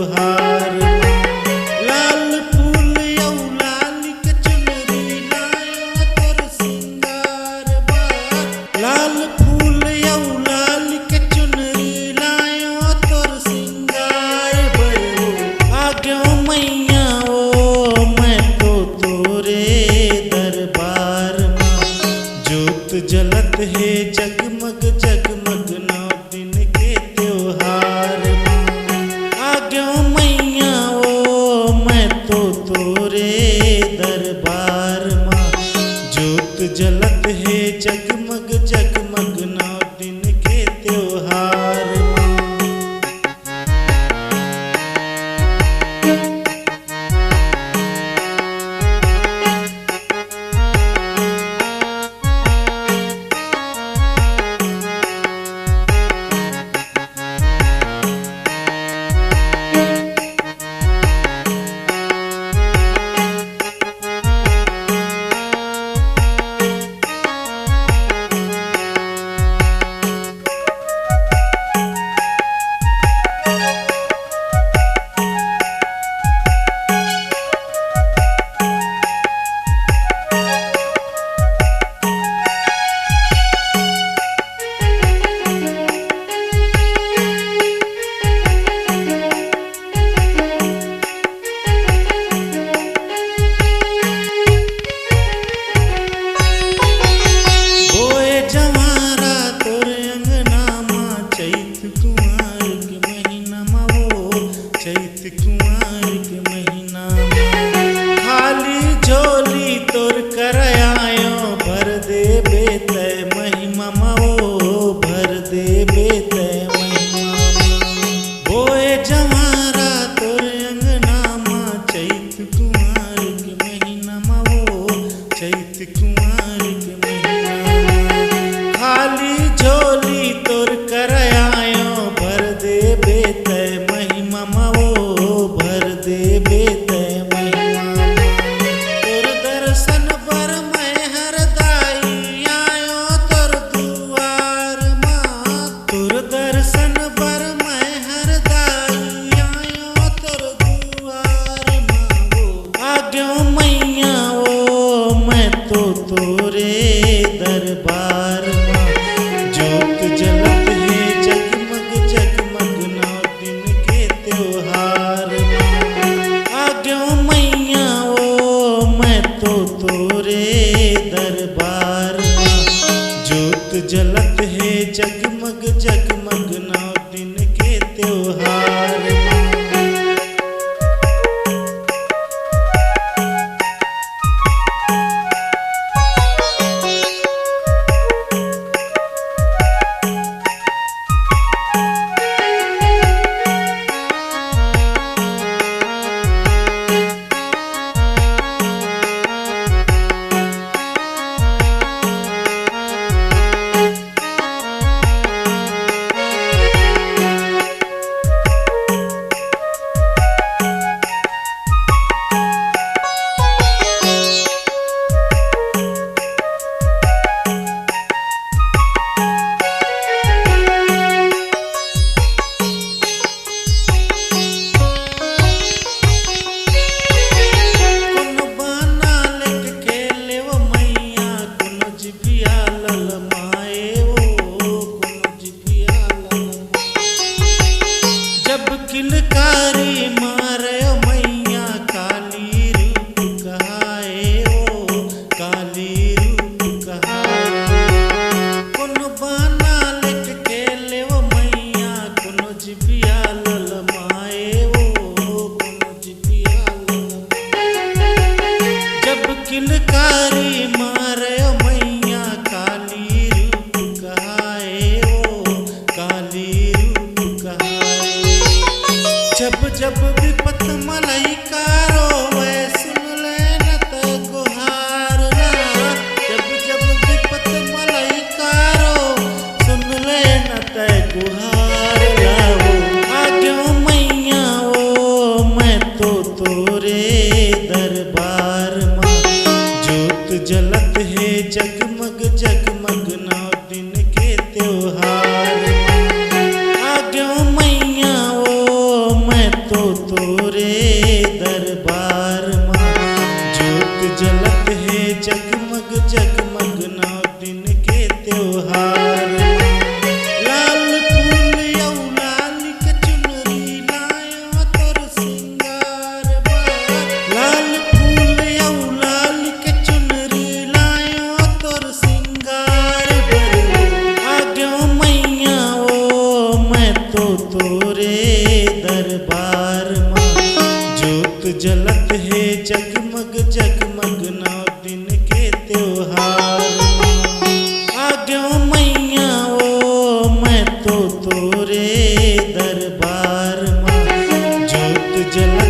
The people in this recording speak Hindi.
त्योहार लाल फूल यौ लाल के चुनरी लायो तोर सिंगार बा लाल फूल यौ लाल के चुनरी लायो तोर सिंगार भयो आग्यो मैया ओ मैं तो तोरे दरबार मां जोत जलत है जगमग जगमग नौ दिन के त्योहार आग्यो मैया ओ मैं तो तोरे दरबार मां जोत जलत है जगमग जगमग नौ दिन के त्योहार मां खाली झोली तोर कर आयो भर दे बेते महिमा माओ भर दे बेते महिमा बोए जवारा तोर अंगना मां चैत कुमार के महीना माओ चैत कुमार के महीना खाली झोली तोर कर आयो भर दे बेते महिमा माओ भर दे बेते तोरे दरबार मां जोत जलत है जगमग जगमग नौ दिन के त्योहार आग्यो मैया ओ मैं तो तोरे दरबार मां जोत जलत है जगमग जगमग नौ दिन के त्योहार किलकारी मारे मैया काली रूप कहाए ओ काली रूप कहाए कुन बाना लिख के ले वो मैया कुन जिबिया ललमाए ओ कुन जिबिया जब किलकारी मारे मैया काली रूप कहाए ओ काली रूप कहाए जब जब विपत मलैका रोवे सुन ले न तो गुहार ना जब जब विपत मलैका रो सुन ले न तो गुहार लाओ आग्यो मैया ओ मैं तो तोरे दरबार मां जोत जलत है जगमग जगमग नौ दिन के त्योहार आग्यो मैया ओ मैं तो तोरे दरबार माँ ज्योत जलत है जगमग जगमग 9 दिन के त्योहार माँ। लाल फूल यौ लाल के चुनरी लाया तोर सिंगार बा। लाल फूल यौ लाल के चुनरी लाया तोर सिंगार बा। आग्यो मैया ओ मैं तो तोरे दरबार माँ ज्योत जलत है जगमग जगमग 9 दिन के त्योहार माँ। आग्यो मैया ओ मैं तो तोरे दरबार माँ ज्योत जलत